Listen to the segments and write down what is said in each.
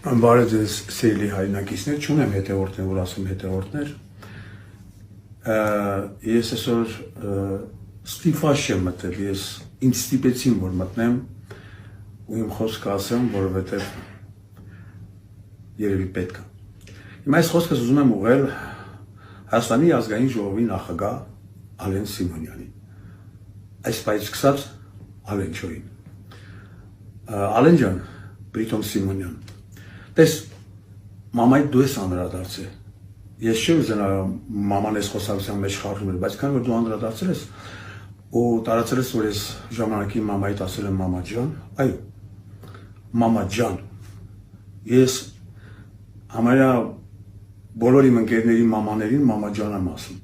Բարև ձեզ սիրելի հայրենակիցներ, չունեմ հետևորդներ, որ ասում հետևորդներ։ Ես այսօր ստիպված եմ մտել, ես ինձ ստիպեցին, որ մտնեմ ու իմ խոսքը ասեմ, որովհետև երևի պետք է։ Հիմա այս խոսքս ուզում եմ ուղղել Հայաստանի ազգային ժողովի նախագահ Ալեն Սիմոնյանին։ Այս պայծ սկսած Ալենչոյին։ Ալեն ջան, Պրիտոմ Սիմոնյան, տես, մամայդ դու ես անդրադարձել։ Ես չի ուզենա մաման ես խոսակցության մեջ խառնում էր, բայց քանի որ դու անդրադարձել ես ու տարածել ես, որ ես ժամանակի մամայդ ասել եմ մամա ջան, այո, մամա ջան, ես համարյա բոլոր իմ ընկերների մամաներին մամա ջան եմ ասում։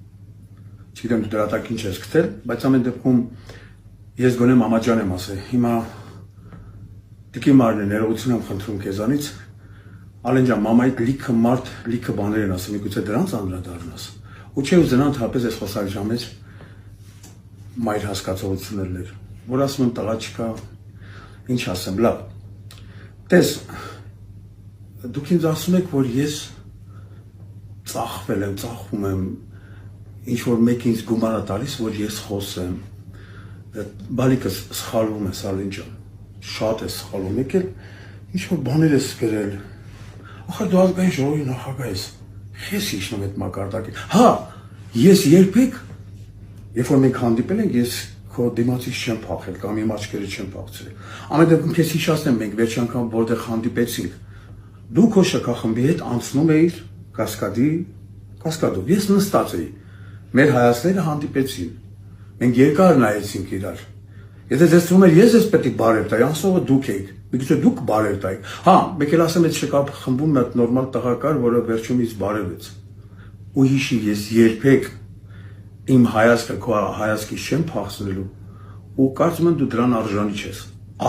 Չգիտեմ դու դրա տակ ինչ ես գտել, բայց ամեն դեպքում ես գոնե մամա ջան եմ ասել։ Հիմա Տիկի Մարն ներողություն եմ խնդրում քեզանից։ Ալեն ջան, մամայդ լիքը մարդ, լիքը բաներ են ասում, միգուցե դրանց անդրադառնաս։ Ու չէ ուզենա ընդհանրապես այս խոսակցության մեջ մայր հասկացողություններ, որ ասում եմ տղա չկա, ինչ ասեմ, լավ։ Տես, դուք ինձ ասում եք, որ ես ծախվել եմ, ծախում եմ, ինչ որ մեկ ինձ գումար է տալիս, որ ես խոսեմ։ Բալիկս սխալվում ես, Ալեն ջան, շատ է սխալվում, եկել ինչ որ բաներ ես գրել։ Ախր դու ազգային ժողովի նախագահ ես, ես իջնում այդ մակարդակի։ Հա, ես երբեք, երբ որ մենք հանդիպել ենք, ես քո դիմացից չեմ փախել կամ իմ աչքերը չեմ փախցրել։ Ամեն դեպքում քեզ հիշացնեմ, մենք վերջի անգամ որտեղ հանդիպեցինք, դու քո շքախմբի հետ անցնում էիր Կասկադով, ես նստած էի, մեր հայացքները հանդիպեցին, մենք երկար նայեցինք իրար։ Եթե ձեզ թվում էր ես ես պետք է բարև տայի, անսովը դուք եք, միգուցե դուք բարև տայիք։ Հա, մեկ էլ ասեմ այդ շքապ խմբում մի նորմալ տղա կար, որը վերջում ինձ բարևեց։ Ու հիշի ես երբեք իմ հայացքը քո հայացքից չեմ փախցնելու։ Ու կարծում եմ դու դրան արժանի չես,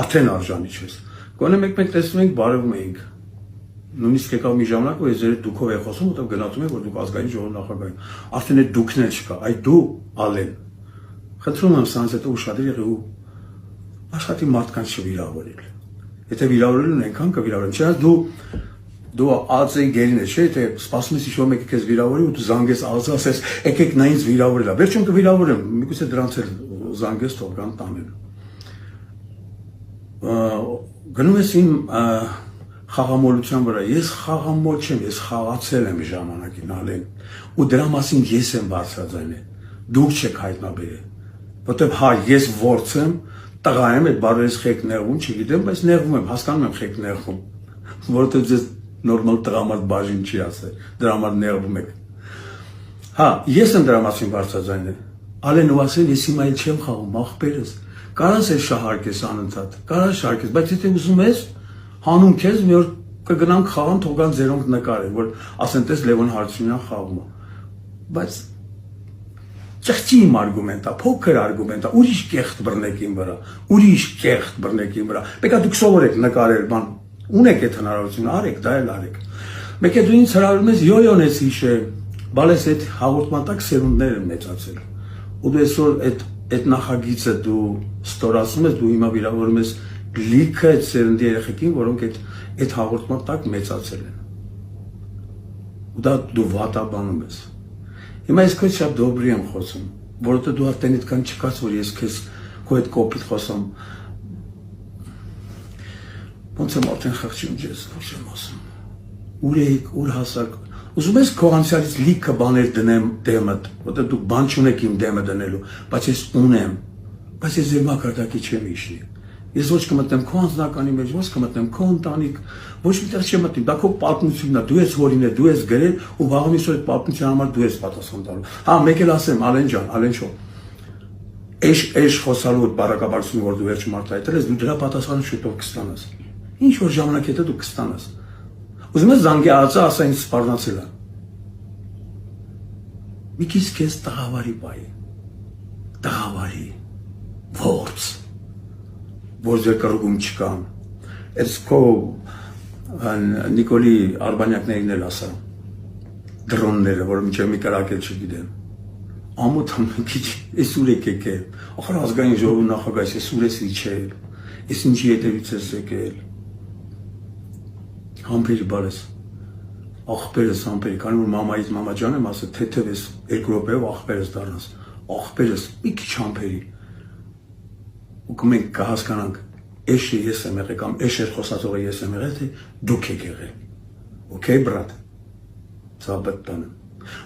արդեն արժանի չես։ Գոնե մեկ-մեկ տեսնում ենք բարևում էինք։ Նույնիսկ եկավ մի ժամանակ, որ ես ձեր դուքով եմ խոսում, որտեղ գնացում եմ, որ դուք ազգային ժողովի նախագահ եք։ Արդեն այդ դուքն էլ չկա, այ դու Ալեն։ Խնդրում եմ սրանց հետո ուշադիր եղեք ու աշխատի մարդկանց չվիրավորել։ Եթե վիրավորել են, այնքան կվիրավորեն։ Չէ՞ դու ԱԾ-ի գերին ես, չէ՞, եթե սպասում ես ինչ-որ մեկը քեզ վիրավորի ու դու զանգես ԱԾ ասես, եկեք նա ինձ վիրավորել է։ Վերջում կվիրավորեմ, միգուցե դրանց էլ զանգես թող կան տանեն։ Գնում ես իմ խաղամոլության վրա, ես խաղամոլ չեմ, ես խաղացել եմ ժամանակին Ալեն, ու դրա մասին ես եմ բարձրաձայնել, դուք չեք հայտնաբերել, որտեղ հա ես ворց եմ, տղա եմ, այդ բարերս խեք նեղում, չգիտեմ, բայց նեղվում եմ, հասկանում եմ խեք նեղում, որտեղ ձեզ նորմալ տղամարդ բաժին չի ասել, դրա համար նեղվում եք։ Հա, ես եմ դրա մասին բարձրաձայնել, Ալեն ու ասել, ես հիմա էլ չեմ խաղում, ախպերս, կարաս էլ շահարկես անընդհատ, կարաս շահարկես, բայց եթե ուզում ես, հանում քեզ մի օր կգնանք խաղան, թողան ձերոնք նկարեն, որ ասեն տես Լևոն Հարությունյան խաղում է։ Բայց ճղճի իմ արգումենտա, փոքր արգումենտա, ուրիշ կեղտ բռնեք իմ վրա, ուրիշ կեղտ բռնեք իմ վրա։ Մեկը դուք սովորեք նկարել, բան, ունեք այդ հնարավորությունը, արեք, դա էլ արեք։ Մեկը դու ինձ հրավիրում ես յոյոն ես հիշել, բալես այդ հաղորդման տակ սերունդներ են մեծացել։ Ու դու այսօր այդ նախագիծը դու ստորացնում ես, դու հիմա վիրավորում ես լիքը այդ սերնդի երեխեքին, որոնք այդ հաղորդման տակ մեծացել են։ Ու դա դու վատաբանում ես։ Հիմա ես քեզ շատ դոբրի եմ խոսում, որովհետև դու արդեն այդքան չկաց, որ ես քեզ քո այդ կոպիտ խոսում։ Ոնց եմ արդեն խղճում ես, ոչ եմ ասում։ Ուր եք, ուր հասակ։ Ուզում ես քո անցյալից լիքը բաներ դնեմ դեմդ, որովհետև դու բան չունեք իմ դեմը դնելու, բայց ես ունեմ, բայց ես ձեր մակարդակի չեմ իշնի։ Ես ոչ կմտնեմ քո անձնականի մեջ, ոչ կմտնեմ քո ընտանիք, ոչ միտեղ չեմ մտնի, դա քո պատմությունն է, դու ես որին է, դու ես գրել ու վաղը միշտ այդ պատմության համար դու ես պատասխան տալու։ Հա, մեկ էլ ասեմ, Ալեն ջան, Ալենչո, էշ խոսալու բարակաբարձություն, որ դու վերջում արտահայտել ես, դու դրա պատասխանը շուտով կստանաս։ Ինչ որ ժամանակ հետո դու կստանաս։ Ուզում ես զանգի ԱԾ ասա ինձ սպառնացել է։ Մի քիչ քեզ տղավարի բայ։ Տղավարի ворց որ ձեր կրկում չկան, այս քո Նիկոլի Արբանյակներին էլ ասա, դրոնները, որ մինչև մի կրակել չգիտեմ, ամոթ քիչ, ես ուր եք եկել, ախր ազգային ժողովի նախագահ ես ուր ես իջել, ես ինչի հետևից ես եկել, Համբերի բարես։ Աղբերս համբերի, քանի որ մամայից մամաջան եմ ասել, թեթև ես 2 րոպեով աղբերս դառնաս։ Աղբերս մի քիչ համբերի։ Ու մենք կհասկանանք, էշը ես եմ եղել կամ էշեր խոսածողը ես եմ եղել, թե դուք եք եղել։ Okay, brат։ Ցաբտանը։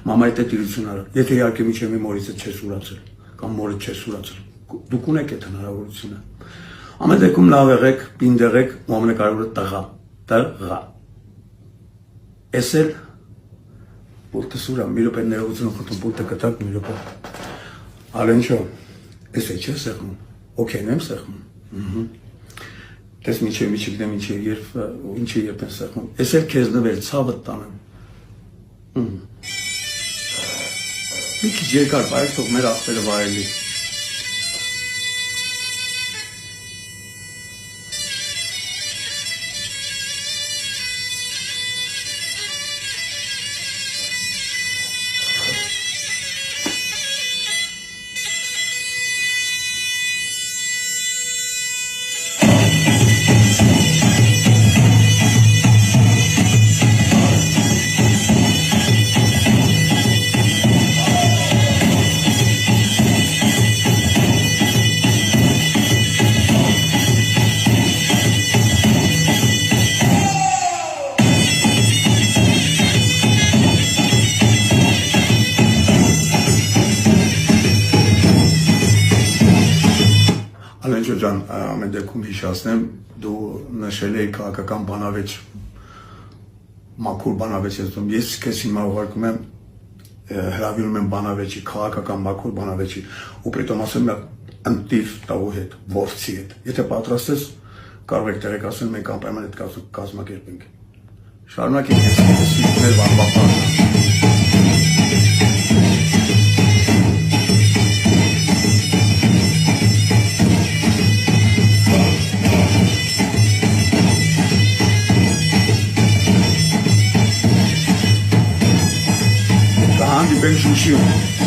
Մամայի հետ իրություն արա։ Եթե իհարկե միջև մորից չես ուրացել կամ մորը չես ուրացել, դուք ունեք այդ հնարավորությունը։ Ամեն դեպքում լավ եղեք, պինդ եղեք, ու ամենակարևորը տղա։ Էսել պուլտը սուրա, մի րոպե ներողություն խնդրում, պուլտը կտակ մի րոպե։ Ալենչո, էս է չէ սեղմում։ Okay, եմ սեղմում։ Տես միջև գիտեմ ինչի երբ են սեղմում։ Էս էլ քեզ նվեր ցավը տանեմ։ Մի քիչ երկար վայր թող մեր աղբերը վայելի։ Ալենչո ջան, ամեն դեպքում հիշացնեմ, դու նշել էի քաղաքական բանավեճ, մաքուր բանավեճ ես քեզ հիմա ուղարկում եմ, հրավիրում եմ բանավեճի, քաղաքական մաքուր բանավեճի, ու պրիտոմ ասում եմ ընտիր տավու հետ, ворցի հետ, եթե պատրաստ ես, կարող եք տեղեկացնել, մենք անպայման այդ կազմակերպենք։ Շարունակենք ես մեր վարվապանը։ Հանդիպենք Շուշիում։